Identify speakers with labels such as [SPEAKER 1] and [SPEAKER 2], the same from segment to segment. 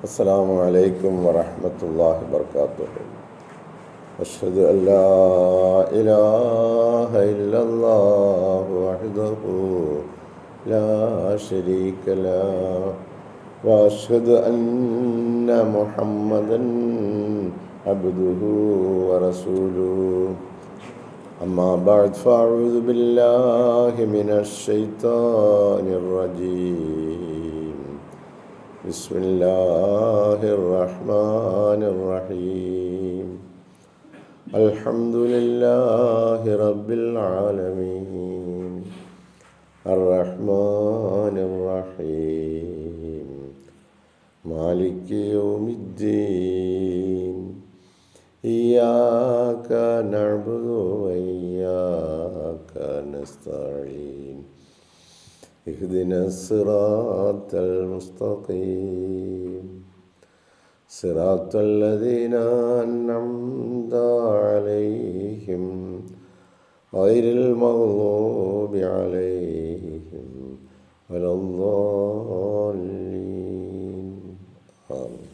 [SPEAKER 1] അസ്സലാമു അലൈക്കും വറഹ്മത്തുള്ളാഹി വബറകാതുഹു. അഷ്ഹദു അല്ലാ ഇലാഹ ഇല്ലല്ലാഹു വഹ്ദഹു ലാ ശരീക ലഹു വഅഷ്ഹദു അന്ന മുഹമ്മദൻ അബ്ദുഹു വറസൂലുഹു. അമ്മാ ബഅദ് ഫഅഊദു ബില്ലാഹി മിനശ് ശൈത്വാനിർ റജീം. ബിസ്മില്ലാഹിർ റഹ്മാനിർ റഹീം. അൽഹംദുലില്ലാഹി റബ്ബിൽ ആലമീൻ അർറഹ്മാനിർ റഹീം മാലികി യൗമിദ്ദീൻ. ഇയ്യാക നഅ്ബുദു വഇയ്യാക നസ്തഈൻ. اهدنا الصراط المستقيم صراط الذين أنعمت عليهم غير المغضوب عليهم ولا الضالين. ആമീൻ.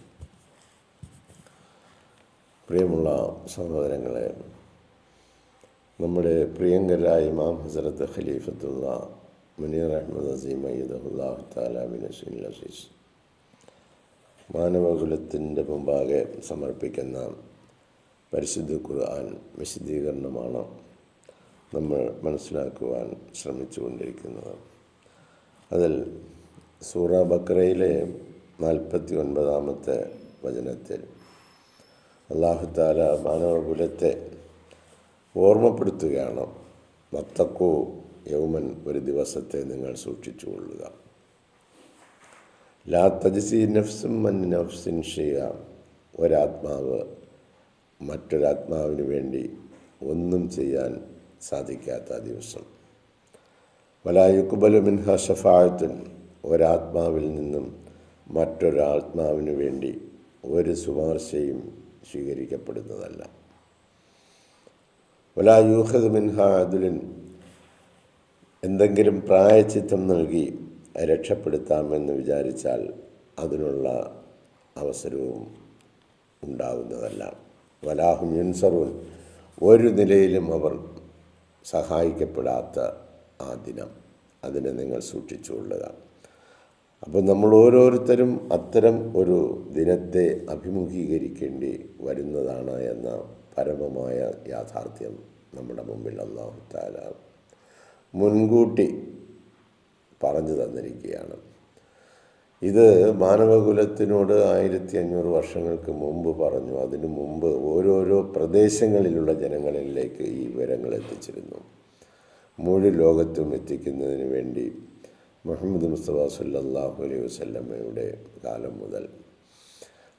[SPEAKER 1] പ്രിയമുള്ള സഹോദരങ്ങളെ, നമ്മുടെ പ്രിയങ്കരായ ഇമാം ഹസ്രത്ത് ഖലീഫത്തുള്ള മുനീർ അഹ്മദ് അസീം അയ്യദഹുല്ലാഹു തആല ബിനസ്രിൽ അസീസ് മാനവകുലത്തിൻ്റെ മുമ്പാകെ സമർപ്പിക്കുന്ന പരിശുദ്ധ ഖുർആൻ വിശദീകരണമാണ് നമ്മൾ മനസ്സിലാക്കുവാൻ ശ്രമിച്ചുകൊണ്ടിരിക്കുന്നത്. അതിൽ സൂറ ബഖറയിലെ 49-ാമത്തെ വചനത്തിൽ അല്ലാഹു തആല മാനവകുലത്തെ ഓർമ്മപ്പെടുത്തുകയാണ്. വത്തഖൂ യൗമൻ, ഒരു ദിവസത്തെ നിങ്ങൾ സൂക്ഷിച്ചുകൊള്ളുക. ലാ തജ്സി നഫ്സും അൻ നഫ്സിൻ ഷൈഅ, ഒരാത്മാവ് മറ്റൊരാത്മാവിന് വേണ്ടി ഒന്നും ചെയ്യാൻ സാധിക്കാത്ത ദിവസം. വലാ യുഖ്ബലു മിൻഹാ ശഫാഅത്തുൻ, ഒരാത്മാവിൽ നിന്നും മറ്റൊരാത്മാവിന് വേണ്ടി ഒരു ശുപാർശയും സ്വീകരിക്കപ്പെടുന്നതല്ല. വലാ യൂഖദു മിൻഹാ അദ്ലുൻ, എന്തെങ്കിലും പ്രായശ്ചിത്തം നൽകി രക്ഷപ്പെടുത്താമെന്ന് വിചാരിച്ചാൽ അതിനുള്ള അവസരവും ഉണ്ടാകുന്നതല്ല. വലാഹും യുൻസറൂൻ, ഒരു നിലയിലും അവർ സഹായിക്കപ്പെടാത്ത ആ ദിനം, അതിനെ നിങ്ങൾ സൂക്ഷിച്ചുകൊള്ളുക. അപ്പോൾ നമ്മൾ ഓരോരുത്തരും അത്തരം ഒരു ദിനത്തെ അഭിമുഖീകരിക്കേണ്ടി വരുന്നതാണ് എന്ന പരമമായ യാഥാർത്ഥ്യം നമ്മുടെ മുമ്പിൽ അല്ലാഹു തആല മുൻകൂട്ടി പറഞ്ഞു തന്നിരിക്കുകയാണ്. ഇത് മാനവകുലത്തിനോട് 1500 വർഷങ്ങൾക്ക് മുമ്പ് പറഞ്ഞു. അതിനു മുമ്പ് ഓരോരോ പ്രദേശങ്ങളിലുള്ള ജനങ്ങളിലേക്ക് ഈ വിവരങ്ങൾ എത്തിച്ചിരുന്നു. മുഴു ലോകത്തും എത്തിക്കുന്നതിന് വേണ്ടി മുഹമ്മദ് മുസ്തഫ സല്ലല്ലാഹു അലൈഹി വസല്ലമയുടെ കാലം മുതൽ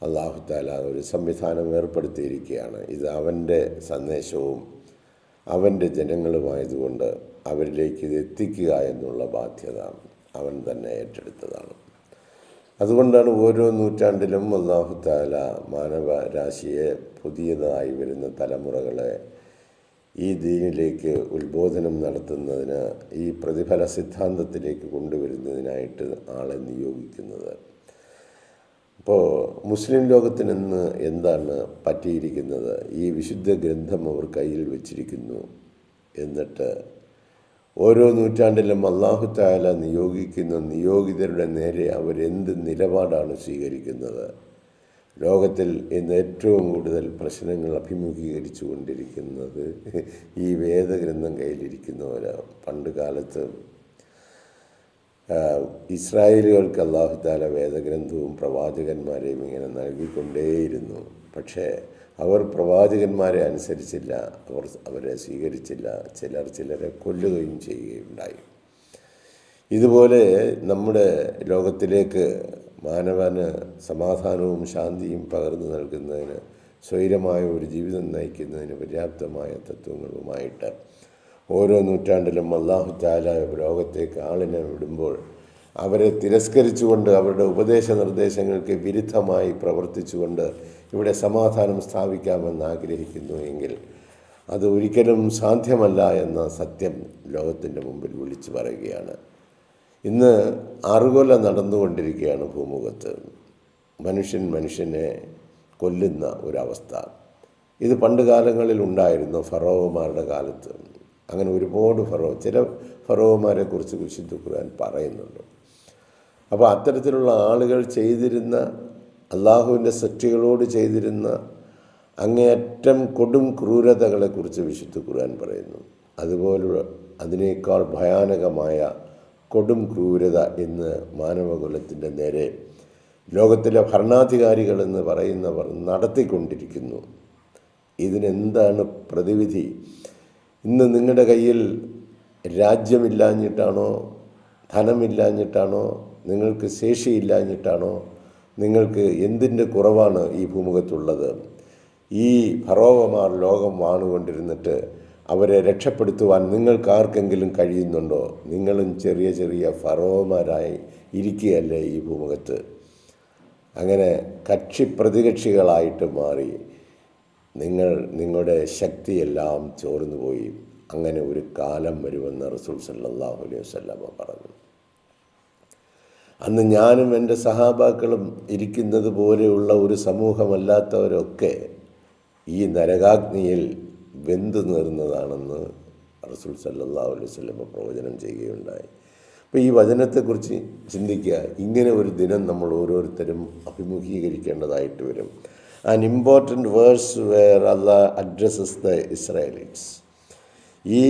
[SPEAKER 1] അല്ലാഹു തആല ഒരു സംവിധാനം ഏർപ്പെടുത്തിയിരിക്കുകയാണ്. ഇത് അവൻ്റെ സന്ദേശവും അവൻ്റെ ജനങ്ങളുമായതുകൊണ്ട് അവരിലേക്ക് ഇത് എത്തിക്കുക എന്നുള്ള ബാധ്യത അവൻ തന്നെ ഏറ്റെടുത്തതാണ്. അതുകൊണ്ടാണ് ഓരോ നൂറ്റാണ്ടിലും അല്ലാഹു തആല മാനവരാശിയെ പുതിയതായി വരുന്ന തലമുറകളെ ഈ ദീനിലേക്ക് ഉത്ബോധനം നടത്തുന്നതിന്, ഈ പ്രതിഫല സിദ്ധാന്തത്തിലേക്ക് കൊണ്ടുവരുന്നതിനായിട്ട് ആളെ നിയോഗിക്കുന്നത്. അപ്പോൾ മുസ്ലിം ലോകത്തിനിന്ന് എന്താണ് പറ്റിയിരിക്കുന്നത്? ഈ വിശുദ്ധ ഗ്രന്ഥം അവർ കയ്യിൽ വച്ചിരിക്കുന്നു. എന്നിട്ട് ഓരോ നൂറ്റാണ്ടിലും അല്ലാഹു തആല നിയോഗിക്കുന്ന നിയോഗിതരുടെ നേരെ അവരെന്ത് നിലപാടാണ് സ്വീകരിക്കുന്നത്? ലോകത്തിൽ ഇന്ന് ഏറ്റവും കൂടുതൽ പ്രശ്നങ്ങൾ അഭിമുഖീകരിച്ചു കൊണ്ടിരിക്കുന്നത് ഈ വേദഗ്രന്ഥം കയ്യിലിരിക്കുന്നവരാണ്. പണ്ട് കാലത്ത് ഇസ്രായേലുകൾക്ക് അല്ലാഹു തആല വേദഗ്രന്ഥവും പ്രവാചകന്മാരെയും ഇങ്ങനെ നൽകിക്കൊണ്ടേയിരുന്നു. പക്ഷേ അവർ പ്രവാചകന്മാരെ അനുസരിച്ചില്ല, അവരെ സ്വീകരിച്ചില്ല. ചിലരെ കൊല്ലുകയും ചെയ്യുകയുണ്ടായി. ഇതുപോലെ നമ്മുടെ ലോകത്തിലേക്ക് മാനവന് സമാധാനവും ശാന്തിയും പകർന്നു നൽകുന്നതിന്, സ്വൈരമായ ഒരു ജീവിതം നയിക്കുന്നതിന് പര്യാപ്തമായ തത്വങ്ങളുമായിട്ട് ഓരോ നൂറ്റാണ്ടിലും അല്ലാഹു തആല ലോകത്തേക്ക് ആളിനെ വിടുമ്പോൾ അവരെ തിരസ്കരിച്ചുകൊണ്ട്, അവരുടെ ഉപദേശ നിർദ്ദേശങ്ങൾക്ക് വിരുദ്ധമായി പ്രവർത്തിച്ചുകൊണ്ട് ഇവിടെ സമാധാനം സ്ഥാപിക്കാമെന്ന് ആഗ്രഹിക്കുന്നു എങ്കിൽ അത് ഒരിക്കലും സാധ്യമല്ല എന്ന സത്യം ലോകത്തിൻ്റെ മുമ്പിൽ വിളിച്ചു പറയുകയാണ്. ഇന്ന് അറുകൊല നടന്നുകൊണ്ടിരിക്കുകയാണ് ഭൂമുഖത്ത്. മനുഷ്യനെ കൊല്ലുന്ന ഒരവസ്ഥ. ഇത് പണ്ട് കാലങ്ങളിൽ ഉണ്ടായിരുന്നു, ഫറോവമാരുടെ കാലത്ത്. അങ്ങനെ ഒരുപാട് ചില ഫറോവമാരെ കുറിച്ച് വിശുദ്ധ ഖുർആൻ പറയുന്നുണ്ട്. അപ്പോൾ അത്തരത്തിലുള്ള ആളുകൾ ചെയ്തിരുന്ന, അള്ളാഹുവിൻ്റെ സൃഷ്ടികളോട് ചെയ്തിരുന്ന അങ്ങേയറ്റം കൊടും ക്രൂരതകളെക്കുറിച്ച് വിശുദ്ധ ഖുർആൻ പറയുന്നു. അതുപോലുള്ള അതിനേക്കാൾ ഭയാനകമായ കൊടും ക്രൂരത ഇന്ന് മാനവകുലത്തിൻ്റെ നേരെ ലോകത്തിലെ ഭരണാധികാരികളെന്ന് പറയുന്നവർ നടത്തിക്കൊണ്ടിരിക്കുന്നു. ഇതിനെന്താണ് പ്രതിവിധി? ഇന്ന് നിങ്ങളുടെ കയ്യിൽ രാജ്യമില്ലാഞ്ഞിട്ടാണോ, ധനമില്ലാഞ്ഞിട്ടാണോ, നിങ്ങൾക്ക് ശേഷിയില്ലാഞ്ഞിട്ടാണോ, നിങ്ങൾക്ക് എന്തിൻ്റെ കുറവാണ് ഈ ഭൂമുഖത്തുള്ളത്? ഈ ഫറോവമാർ ലോകം വാണുകൊണ്ടിരുന്നിട്ട് അവരെ രക്ഷപ്പെടുത്തുവാൻ നിങ്ങൾക്കാർക്കെങ്കിലും കഴിയുന്നുണ്ടോ? നിങ്ങളും ചെറിയ ചെറിയ ഫറോവമാരായി ഇരിക്കുകയല്ലേ ഈ ഭൂമുഖത്ത്? അങ്ങനെ കക്ഷി പ്രതികക്ഷികളായിട്ട് മാറി നിങ്ങളുടെ ശക്തിയെല്ലാം ചോർന്നു പോയി. അങ്ങനെ ഒരു കാലം വരുമെന്ന് റസൂൽ സല്ലല്ലാഹു അലൈഹി വസല്ലമ പറഞ്ഞു. അന്ന് ഞാനും എൻ്റെ സഹാബാക്കളും ഇരിക്കുന്നത് പോലെയുള്ള ഒരു സമൂഹമല്ലാത്തവരൊക്കെ ഈ നരകാഗ്നിയിൽ വെന്തു നേർന്നതാണെന്ന് റസൂൽ സല്ലല്ലാഹു അലൈഹി വസല്ലമ പ്രവചനം ചെയ്യുകയുണ്ടായി. അപ്പോൾ ഈ വചനത്തെക്കുറിച്ച് ചിന്തിക്കുക. ഇങ്ങനെ ഒരു ദിനം നമ്മൾ ഓരോരുത്തരും അഭിമുഖീകരിക്കേണ്ടതായിട്ട് വരും. An important verse where Allah addresses the Israelites. ഈ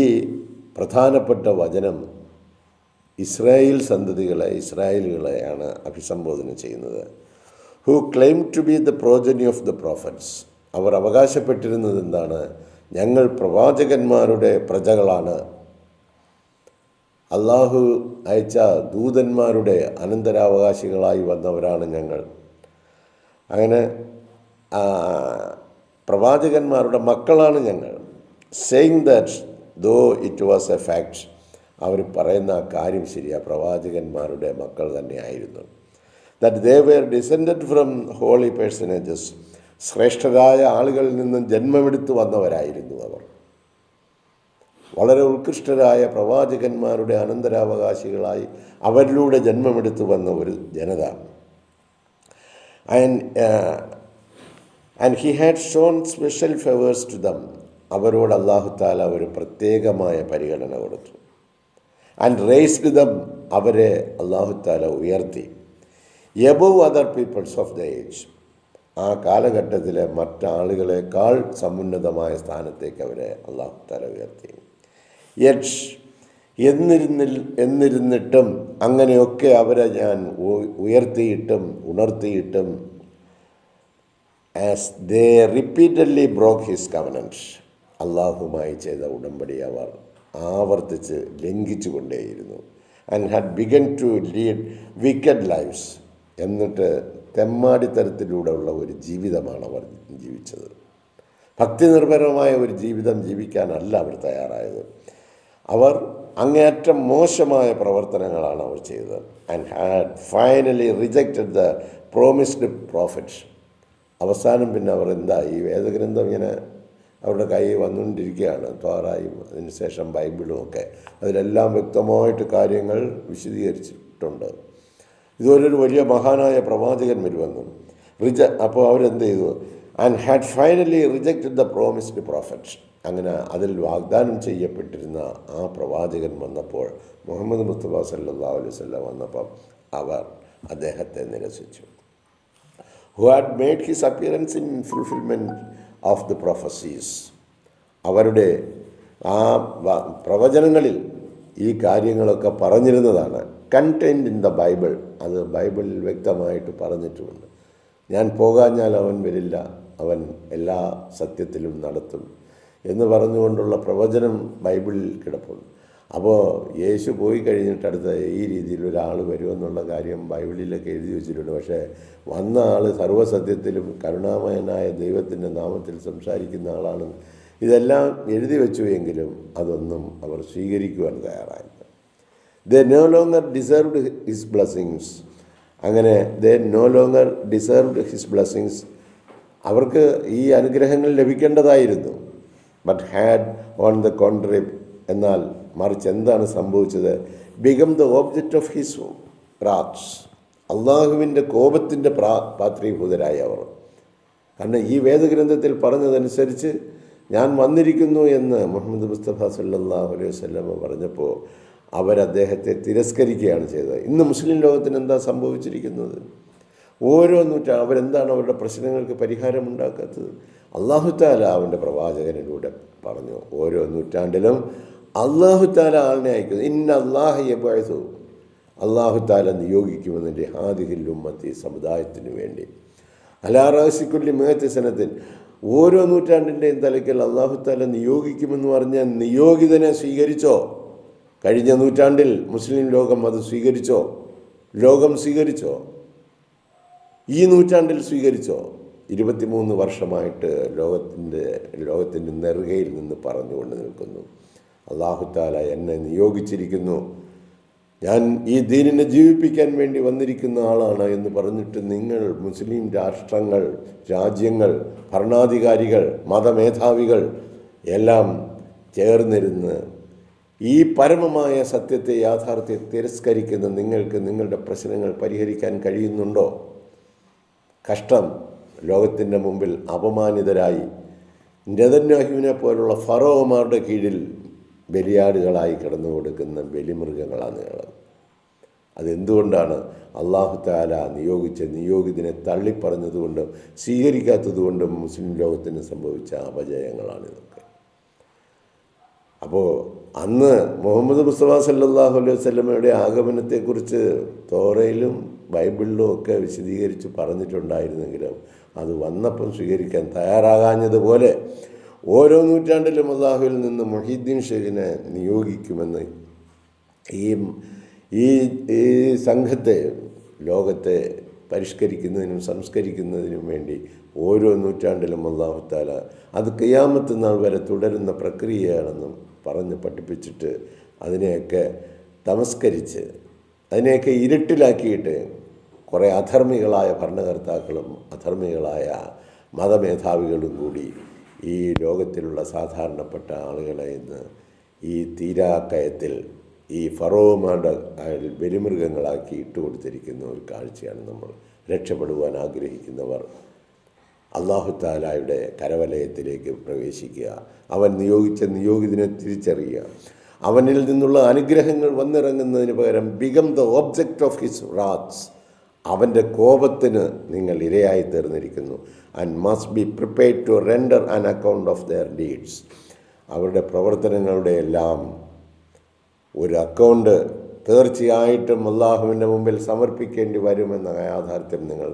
[SPEAKER 1] പ്രധാനപ്പെട്ട വചനം ഇസ്രായേലുകളെയാണ് അഭിസംബോധന ചെയ്യുന്നത്. Who claim to be the progeny of the prophets. അവർ അവകാശപ്പെട്ടിരുന്നത് എന്താണ്? ഞങ്ങൾ പ്രവാചകന്മാരുടെ പ്രജകളാണ്, അള്ളാഹു അയച്ച ദൂതന്മാരുടെ അനന്തരാവകാശികളായി വന്നവരാണ് ഞങ്ങൾ. അങ്ങനെ പ്രവാചകന്മാരുടെ മക്കളാണ് ഞങ്ങൾ. Saying that though it was a fact. അവർ പറയുന്ന ആ കാര്യം ശരിയാണ്, പ്രവാചകന്മാരുടെ മക്കൾ തന്നെയായിരുന്നു. That they were descended from holy personages. ശ്രേഷ്ഠരായ ആളുകളിൽ നിന്നും ജന്മമെടുത്തു വന്നവരായിരുന്നു അവർ. വളരെ ഉത്കൃഷ്ടരായ പ്രവാചകന്മാരുടെ അനന്തരാവകാശികളായി അവരിലൂടെ ജന്മമെടുത്തു വന്ന ഒരു ജനത. And he had shown special favours to them. അവരോട് അല്ലാഹു തആല ഒരു പ്രത്യേകമായ പരിഗണന കൊടുത്തു. And raised them. അവരെ അല്ലാഹു തആല ഉയർത്തി. Above other peoples of the age. ആ കാലഘട്ടത്തിലെ മറ്റാളുകളെക്കാൾ സമുന്നതമായ സ്ഥാനത്തേക്ക് അവരെ അല്ലാഹു തആല ഉയർത്തി. എന്നിരുന്നിട്ടും അങ്ങനെയൊക്കെ അവരെ ഞാൻ ഉയർത്തിയിട്ടും ഉണർത്തിയിട്ടും as they repeatedly broke his covenant. അള്ളാഹുമായി ചെയ്ത ഉടമ്പടി അവർ ആവർത്തിച്ച് ലംഘിച്ചു കൊണ്ടേയിരുന്നു. And had begun to lead wicked lives. എന്നിട്ട് തെമ്മാടിത്തരത്തിലൂടെയുള്ള ഒരു ജീവിതമാണ് അവർ ജീവിച്ചത്. ഭക്തി നിർഭരമായ ഒരു ജീവിതം ജീവിക്കാനല്ല അവർ തയ്യാറായത്. അവർ അങ്ങേയറ്റം മോശമായ പ്രവർത്തനങ്ങളാണ് അവർ ചെയ്തത്. And had finally rejected the promised profit. അവസാനം പിന്നെ അവർ ഈ വേദഗ്രന്ഥം ഇങ്ങനെ അവരുടെ കയ്യിൽ വന്നുകൊണ്ടിരിക്കുകയാണ്, തോറായും അതിനുശേഷം ബൈബിളും ഒക്കെ. അതിലെല്ലാം വ്യക്തമായിട്ട് കാര്യങ്ങൾ വിശദീകരിച്ചിട്ടുണ്ട്. ഇതുപോലൊരു വലിയ മഹാനായ പ്രവാചകൻ വരുമെന്നും അപ്പോൾ അവരെന്ത് ചെയ്തു? And had finally rejected the promised prophet. അങ്ങനെ അതിൽ വാഗ്ദാനം ചെയ്യപ്പെട്ടിരുന്ന ആ പ്രവാചകൻ വന്നപ്പോൾ, മുഹമ്മദ് മുസ്തഫ സല്ലല്ലാഹു അലൈഹി വസല്ലം വന്നപ്പം അവർ അദ്ദേഹത്തെ നിരസിച്ചു. Who had made his appearance in fulfilment of the prophecies. അവരുടെ ആ പ്രവചനങ്ങളിൽ ഈ കാര്യങ്ങളൊക്കെ പറഞ്ഞിരുന്നതാണ്. Contained in the Bible. അത് ബൈബിളിൽ വ്യക്തമായിട്ട് പറഞ്ഞിട്ടുമുണ്ട്. ഞാൻ പോകാഞ്ഞാൽ അവൻ വരില്ല, അവൻ എല്ലാ സത്യത്തിലും നടത്തും എന്ന് പറഞ്ഞുകൊണ്ടുള്ള പ്രവചനം ബൈബിളിൽ കിടപ്പുണ്ട്. അപ്പോൾ യേശു പോയി കഴിഞ്ഞിട്ട് അടുത്ത ഈ രീതിയിൽ ഒരാൾ വരുമെന്നുള്ള കാര്യം ബൈബിളിലൊക്കെ എഴുതി വെച്ചിട്ടുണ്ട്. പക്ഷേ വന്ന ആൾ സർവ്വസത്യത്തിലും കരുണാമയനായ ദൈവത്തിൻ്റെ നാമത്തിൽ സംസാരിക്കുന്ന ആളാണ്. ഇതെല്ലാം എഴുതി വെച്ചു എങ്കിലും അതൊന്നും അവർ സ്വീകരിക്കുവാൻ തയ്യാറായില്ല. They no longer deserved his blessings. അങ്ങനെ they no longer deserved his blessings. അവർക്ക് ഈ അനുഗ്രഹങ്ങൾ ലഭിക്കേണ്ടതായിരുന്നു. But had on the contrary. എന്നാൽ മറിച്ച് എന്താണ് സംഭവിച്ചത്? Become the object of his wraths. അള്ളാഹുവിൻ്റെ കോപത്തിൻ്റെ പാത്രീഭൂതരായി അവർ. കാരണം ഈ വേദഗ്രന്ഥത്തിൽ പറഞ്ഞതനുസരിച്ച് ഞാൻ വന്നിരിക്കുന്നു എന്ന് മുഹമ്മദ് മുസ്തഫ സല്ലല്ലാഹു അലൈഹി വസല്ലം പറഞ്ഞപ്പോൾ അവരദ്ദേഹത്തെ തിരസ്കരിക്കുകയാണ് ചെയ്തത്. ഇന്ന് മുസ്ലിം ലോകത്തിന് എന്താ സംഭവിച്ചിരിക്കുന്നത്? ഓരോ അവരെന്താണ് അവരുടെ പ്രശ്നങ്ങൾക്ക് പരിഹാരമുണ്ടാക്കാത്തത്? അല്ലാഹു തആല അവൻ്റെ പ്രവാചകനിലൂടെ പറഞ്ഞു, ഓരോ നൂറ്റാണ്ടിലും അല്ലാഹു തആല ആളിനെ അയക്കുന്നു. ഇന്ന അല്ലാഹ യബ്അസു, അല്ലാഹു തആല നിയോഗിക്കുമെന്നിൻ്റെ ഹാദിഹിൽ ഉമ്മത്തി, സമുദായത്തിന് വേണ്ടി. അലാ റഅസി കുല്ലി മിഅത്തി സനത്തിൻ, ഓരോ നൂറ്റാണ്ടിൻ്റെയും തലയ്ക്കൽ അല്ലാഹു തആല നിയോഗിക്കുമെന്ന് പറഞ്ഞാൽ നിയോഗിതനെ സ്വീകരിച്ചോ? കഴിഞ്ഞ നൂറ്റാണ്ടിൽ മുസ്ലിം ലോകം അത് സ്വീകരിച്ചോ? ലോകം സ്വീകരിച്ചോ? ഈ നൂറ്റാണ്ടിൽ സ്വീകരിച്ചോ? 23 വർഷമായിട്ട് ലോകത്തിൻ്റെ നെറുകയിൽ നിന്ന് പറഞ്ഞുകൊണ്ട് നിൽക്കുന്നു, അല്ലാഹു തആല എന്നെ നിയോഗിച്ചിരിക്കുന്നു, ഞാൻ ഈ ദീനിനെ ജീവിപ്പിക്കാൻ വേണ്ടി വന്നിരിക്കുന്ന ആളാണ് എന്ന് പറഞ്ഞിട്ട് നിങ്ങൾ മുസ്ലിം രാഷ്ട്രങ്ങൾ, രാജ്യങ്ങൾ, ഭരണാധികാരികൾ, മതമേധാവികൾ എല്ലാം ചേർന്നിരുന്ന് ഈ പരമമായ സത്യത്തെ, യാഥാർത്ഥ്യത്തെ തിരസ്കരിക്കുന്ന നിങ്ങൾക്ക് നിങ്ങളുടെ പ്രശ്നങ്ങൾ പരിഹരിക്കാൻ കഴിയുന്നുണ്ടോ? കഷ്ടം. ലോകത്തിൻ്റെ മുമ്പിൽ അപമാനിതരായി നെതന്യാഹുവിനെ പോലുള്ള ഫറോമാരുടെ കീഴിൽ ബലിയാടുകളായി കിടന്നു കൊടുക്കുന്ന ബലിമൃഗങ്ങളാണ് നിങ്ങൾ. അതെന്തുകൊണ്ടാണ്? അല്ലാഹു തആല നിയോഗിച്ച നിയോഗിതനെ തള്ളിപ്പറഞ്ഞതുകൊണ്ടും സ്വീകരിക്കാത്തതുകൊണ്ടും മുസ്ലിം ലോകത്തിന് സംഭവിച്ച അപജയങ്ങളാണിതൊക്കെ. അപ്പോൾ അന്ന് മുഹമ്മദ് മുസ്തഫ സല്ലല്ലാഹു അലൈഹി വസല്ലമയുടെ ആഗമനത്തെക്കുറിച്ച് തോറയിലും ബൈബിളിലും ഒക്കെ വിശദീകരിച്ച് പറഞ്ഞിട്ടുണ്ടായിരുന്നെങ്കിലും അത് വന്നപ്പം സ്വീകരിക്കാൻ തയ്യാറാകാഞ്ഞതുപോലെ ഓരോ നൂറ്റാണ്ടിലും അല്ലാഹുവിൽ നിന്ന് മുഹീദ്ദീൻ ഷെയ്ഖിനെ നിയോഗിക്കുമെന്ന് ഈ സംഘത്തെ, ലോകത്തെ പരിഷ്കരിക്കുന്നതിനും സംസ്കരിക്കുന്നതിനും വേണ്ടി ഓരോ നൂറ്റാണ്ടിലും അല്ലാഹു തആല അത് ഖിയാമത്ത് നാൾ വരെ തുടരുന്ന പ്രക്രിയയാണെന്നും പറഞ്ഞ് പഠിപ്പിച്ചിട്ട് അതിനെയൊക്കെ തമസ്കരിച്ച് അതിനെയൊക്കെ ഇരുട്ടിലാക്കിയിട്ട് കുറേ അധർമ്മികളായ ഭരണകർത്താക്കളും അധർമ്മികളായ മതമേധാവികളും കൂടി ഈ ലോകത്തിലുള്ള സാധാരണപ്പെട്ട ആളുകളെ ഇന്ന് ഈ തീരാക്കയത്തിൽ ഈ ഫറോമാരുടെ ബലിമൃഗങ്ങളാക്കി ഇട്ടുകൊടുത്തിരിക്കുന്ന ഒരു കാഴ്ചയാണ് നമ്മൾ. രക്ഷപ്പെടുവാൻ ആഗ്രഹിക്കുന്നവർ അല്ലാഹു തആലയുടെ കരവലയത്തിലേക്ക് പ്രവേശിക്കുക, അവൻ നിയോഗിച്ച നിയോഗിതിനെ തിരിച്ചറിയുക, അവനിൽ നിന്നുള്ള അനുഗ്രഹങ്ങൾ വന്നിറങ്ങുന്നതിന് പകരം become the object of his wraths, അവൻ്റെ കോപത്തിന് നിങ്ങൾ ഇരയായി തീർന്നിരിക്കുന്നു. And must be prepared to render an account of their deeds, അവരുടെ പ്രവർത്തനങ്ങളുടെ എല്ലാം ഒരു അക്കൗണ്ട് തീർച്ചയായിട്ടും അല്ലാഹുവിൻ്റെ മുമ്പിൽ സമർപ്പിക്കേണ്ടി വരുമെന്ന യാഥാർത്ഥ്യം നിങ്ങൾ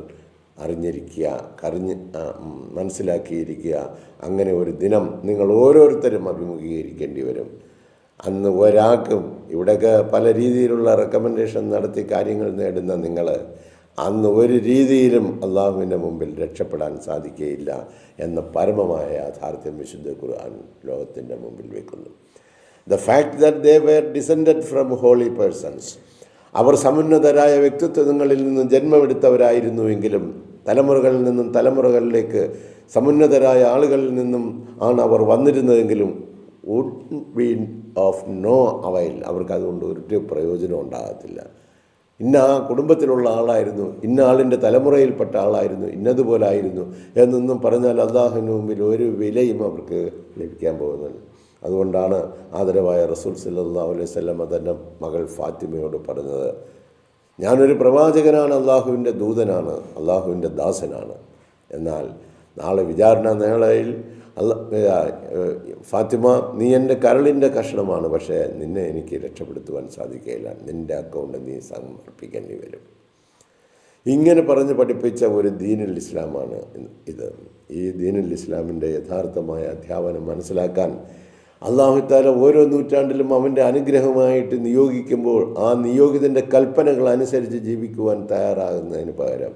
[SPEAKER 1] മനസ്സിലാക്കിയിരിക്കുക. അങ്ങനെ ഒരു ദിനം നിങ്ങൾ ഓരോരുത്തരും അഭിമുഖീകരിക്കേണ്ടി വരും. അന്ന് ഒരാൾക്കും, ഇവിടെയൊക്കെ പല രീതിയിലുള്ള റെക്കമെൻഡേഷൻ നടത്തി കാര്യങ്ങൾ നേടുന്ന നിങ്ങൾ അന്ന് ഒരു രീതിയിലും അല്ലാഹുവിൻ്റെ മുമ്പിൽ രക്ഷപ്പെടാൻ സാധിക്കുകയില്ല എന്ന പരമമായ യാഥാർത്ഥ്യം വിശുദ്ധ ഖുർആൻ ലോകത്തിൻ്റെ മുമ്പിൽ വെക്കുന്നു. The fact that they were descended from holy persons, അവർ സമുന്നതരായ വ്യക്തിത്വങ്ങളിൽ നിന്ന് ജന്മമെടുത്തവരായിരുന്നുവെങ്കിലും തലമുറകളിൽ നിന്നും തലമുറകളിലേക്ക് സമുന്നതരായ ആളുകളിൽ നിന്നും ആണ് അവർ വന്നിരുന്നതെങ്കിലും would be of no avail, അവർക്ക് അതുകൊണ്ട് ഒരു പ്രയോജനം ഉണ്ടാകത്തില്ല. ഇന്ന ആ കുടുംബത്തിലുള്ള ആളായിരുന്നു, ഇന്ന ആളിൻ്റെ തലമുറയിൽപ്പെട്ട ആളായിരുന്നു, ഇന്നതുപോലായിരുന്നു എന്നൊന്നും പറഞ്ഞാൽ അല്ലാഹുവിന് മുമ്പിൽ ഒരു വിലയും അവർക്ക് ലഭിക്കാൻ പോകുന്നുണ്ട്. അതുകൊണ്ടാണ് ആദരവായ റസൂൽ സല്ലല്ലാഹു അലൈഹി വസല്ലം തൻ്റെ മകൾ ഫാത്തിമയോട് പറഞ്ഞത്, ഞാനൊരു പ്രവാചകനാണ്, അല്ലാഹുവിൻ്റെ ദൂതനാണ്, അല്ലാഹുവിൻ്റെ ദാസനാണ്. എന്നാൽ നാളെ വിചാരണ വേളയിൽ ഫാത്തിമ, നീ എൻ്റെ കരളിൻ്റെ കഷ്ണമാണ്, പക്ഷേ നിന്നെ എനിക്ക് രക്ഷപ്പെടുത്തുവാൻ സാധിക്കുകയില്ല, നിൻ്റെ അക്കൗണ്ട് നീ സമർപ്പിക്കേണ്ടി വരും. ഇങ്ങനെ പറഞ്ഞ് പഠിപ്പിച്ച ഒരു ദീനുൽ ഇസ്ലാമാണ് ഇത്. ഈ ദീനുൽ ഇസ്ലാമിൻ്റെ യഥാർത്ഥമായ അധ്യാപനം മനസ്സിലാക്കാൻ അല്ലാഹു തആല ഓരോ നൂറ്റാണ്ടിലും അവൻ്റെ അനുഗ്രഹമായിട്ട് നിയോഗിക്കുമ്പോൾ ആ നിയോഗിതൻ്റെ കൽപ്പനകൾ അനുസരിച്ച് ജീവിക്കുവാൻ തയ്യാറാകുന്നതിന് പകരം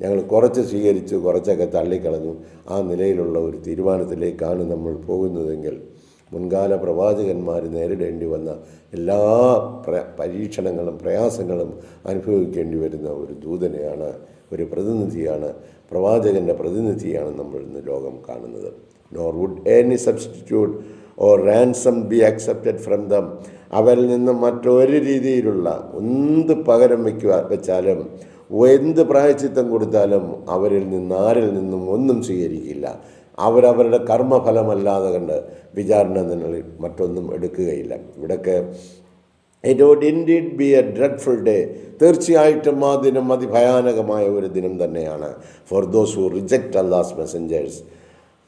[SPEAKER 1] ഞങ്ങൾ കുറച്ച് സ്വീകരിച്ചു, കുറച്ചൊക്കെ തള്ളിക്കളഞ്ഞു, ആ നിലയിലുള്ള ഒരു തീരുമാനത്തിലേക്കാണ് നമ്മൾ പോകുന്നതെങ്കിൽ മുൻകാല പ്രവാചകന്മാർ നേരിടേണ്ടി വന്ന എല്ലാ പരീക്ഷണങ്ങളും പ്രയാസങ്ങളും അനുഭവിക്കേണ്ടി വരുന്ന ഒരു ദൂതനെയാണ്, ഒരു പ്രതിനിധിയാണ്, പ്രവാചകൻ്റെ പ്രതിനിധിയാണ് നമ്മൾ ഇന്ന് ലോകം കാണുന്നത്. Nor would any substitute or ransom be accepted from them, അവരിൽ നിന്ന് മറ്റൊരു രീതിയിലുള്ള എന്ത് പകരം വെച്ചാലും എന്ത് പ്രായച്ചിത്തം കൊടുത്താലും അവരിൽ നിന്ന് ആരിൽ നിന്നും ഒന്നും സ്വീകരിക്കില്ല. അവരവരുടെ കർമ്മഫലമല്ലാതെ കണ്ട് വിചാരണ നിങ്ങളിൽ മറ്റൊന്നും എടുക്കുകയില്ല. ഇവിടൊക്കെ it would indeed be a dreadful day. തീർച്ചയായിട്ടും ആ ദിനം അതിഭയാനകമായ ഒരു ദിനം തന്നെയാണ്. For those who reject Allah's messengers,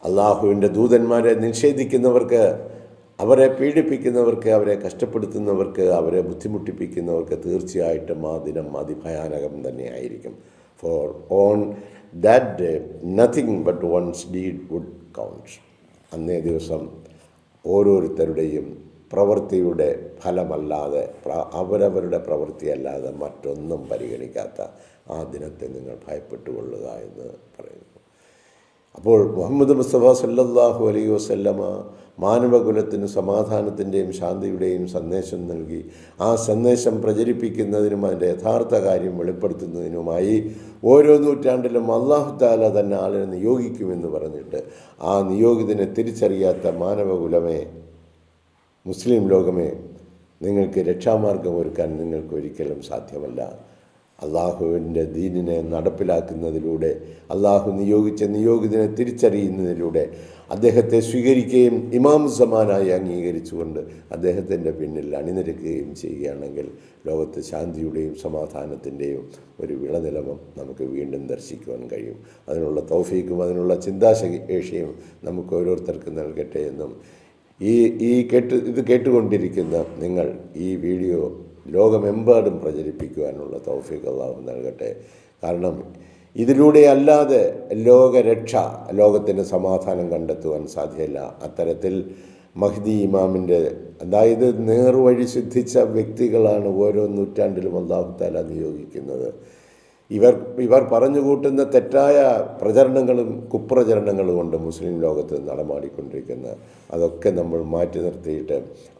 [SPEAKER 1] അള്ളാഹുവിൻ്റെ ദൂതന്മാരെ നിഷേധിക്കുന്നവർക്ക്, അവരെ പീഡിപ്പിക്കുന്നവർക്ക്, അവരെ കഷ്ടപ്പെടുത്തുന്നവർക്ക്, അവരെ ബുദ്ധിമുട്ടിപ്പിക്കുന്നവർക്ക് തീർച്ചയായിട്ടും ആ ദിനം അതിഭയാനകം തന്നെയായിരിക്കും. For on that day nothing but one's deed would count. അന്നേ ദിവസം ഓരോരുത്തരുടെയും പ്രവൃത്തിയുടെ ഫലമല്ലാതെ, അവരവരുടെ പ്രവൃത്തിയല്ലാതെ മറ്റൊന്നും പരിഗണിക്കാത്ത ആ ദിനത്തെ നിങ്ങൾ ഭയപ്പെട്ടുകൊള്ളുക എന്ന് പറയുന്നു. അപ്പോൾ മുഹമ്മദ് മുസ്തഫ സല്ലല്ലാഹു അലൈഹി വസല്ലമ മാനവകുലത്തിന് സമാധാനത്തിൻ്റെയും ശാന്തിയുടെയും സന്ദേശം നൽകി, ആ സന്ദേശം പ്രചരിപ്പിക്കുന്നതിനും അതിൻ്റെ യഥാർത്ഥ കാര്യം വെളിപ്പെടുത്തുന്നതിനുമായി ഓരോ നൂറ്റാണ്ടിലും അല്ലാഹു തആല തന്നെ ആളിനെ നിയോഗിക്കുമെന്ന് പറഞ്ഞിട്ട് ആ നിയോഗിതനെ തിരിച്ചറിയാത്ത മാനവകുലമേ, മുസ്ലിം ലോകമേ, നിങ്ങൾക്ക് രക്ഷാമാർഗം ഒരുക്കാൻ നിങ്ങൾക്ക് ഒരിക്കലും സാധ്യമല്ല. അള്ളാഹുവിൻ്റെ ദീനിനെ നടപ്പിലാക്കുന്നതിലൂടെ, അള്ളാഹു നിയോഗിച്ച നിയോഗിതനെ തിരിച്ചറിയുന്നതിലൂടെ, അദ്ദേഹത്തെ സ്വീകരിക്കുകയും ഇമാം സമാനായി അംഗീകരിച്ചുകൊണ്ട് അദ്ദേഹത്തിൻ്റെ പിന്നിൽ അണിനിരക്കുകയും ചെയ്യുകയാണെങ്കിൽ ലോകത്ത് ശാന്തിയുടെയും സമാധാനത്തിൻ്റെയും ഒരു വിളനിലമം നമുക്ക് വീണ്ടും ദർശിക്കുവാൻ കഴിയും. അതിനുള്ള തൗഫീക്കും അതിനുള്ള ചിന്താശേഷിയും നമുക്ക് ഓരോരുത്തർക്കും നൽകട്ടെ എന്നും ഇത് കേട്ടുകൊണ്ടിരിക്കുന്ന നിങ്ങൾ ഈ വീഡിയോ ലോകമെമ്പാടും പ്രചരിപ്പിക്കുവാനുള്ള തൗഫീഖ് അല്ലാഹു നൽകട്ടെ. കാരണം ഇതിലൂടെ അല്ലാതെ ലോകരക്ഷ, ലോകത്തിന് സമാധാനം കണ്ടെത്തുവാൻ സാധ്യമല്ല. അത്തരത്തിൽ മഹ്ദി ഇമാമിൻ്റെ, അതായത് നേർവഴി സിദ്ധിച്ച വ്യക്തികളാണ് ഓരോ നൂറ്റാണ്ടിലും അല്ലാഹു തആല നിയോഗിക്കുന്നത്. ഇവർ പറഞ്ഞുകൂട്ടുന്ന തെറ്റായ പ്രചരണങ്ങളും കുപ്രചരണങ്ങളും കൊണ്ട് മുസ്ലിം ലോകത്ത് നടമാടിക്കൊണ്ടിരിക്കുന്ന അതൊക്കെ നമ്മൾ മാറ്റി നിർത്തിയിട്ട്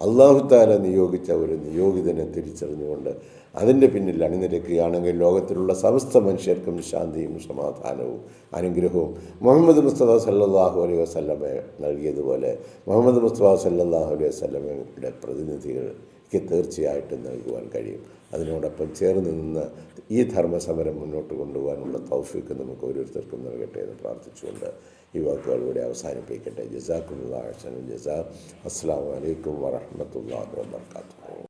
[SPEAKER 1] അല്ലാഹു തആല നിയോഗിച്ച ഒരു നിയോഗിതനെ തിരിച്ചറിഞ്ഞുകൊണ്ട് അതിൻ്റെ പിന്നിൽ അണിനിരക്കുകയാണെങ്കിൽ ലോകത്തിലുള്ള സമസ്ത മനുഷ്യർക്കും ശാന്തിയും സമാധാനവും അനുഗ്രഹവും മുഹമ്മദ് മുസ്തഫ സല്ലല്ലാഹു അലൈഹി വസല്ലമ നൽകിയതുപോലെ മുഹമ്മദ് മുസ്തഫ സല്ലല്ലാഹു അലൈഹി വസല്ലമയുടെ പ്രതിനിധികൾക്ക് തീർച്ചയായിട്ടും നൽകുവാൻ കഴിയും. അതിനോടൊപ്പം ചേർന്ന് നിന്ന് ഈ ധർമ്മസമരം മുന്നോട്ട് കൊണ്ടുപോകാനുള്ള തൗഫീഖ് നമുക്ക് ഓരോരുത്തർക്കും നൽകട്ടെ എന്ന് പ്രാർത്ഥിച്ചുകൊണ്ട് ഈ വാക്കുകൾ ഇവിടെ അവസാനിപ്പിക്കട്ടെ. ജസാക്കുമുല്ലാഹു അഹ്സനൽ ജസാ. അസ്സലാമു അലൈക്കും വറഹ്മത്തുള്ളാഹി വബറകാതുഹു.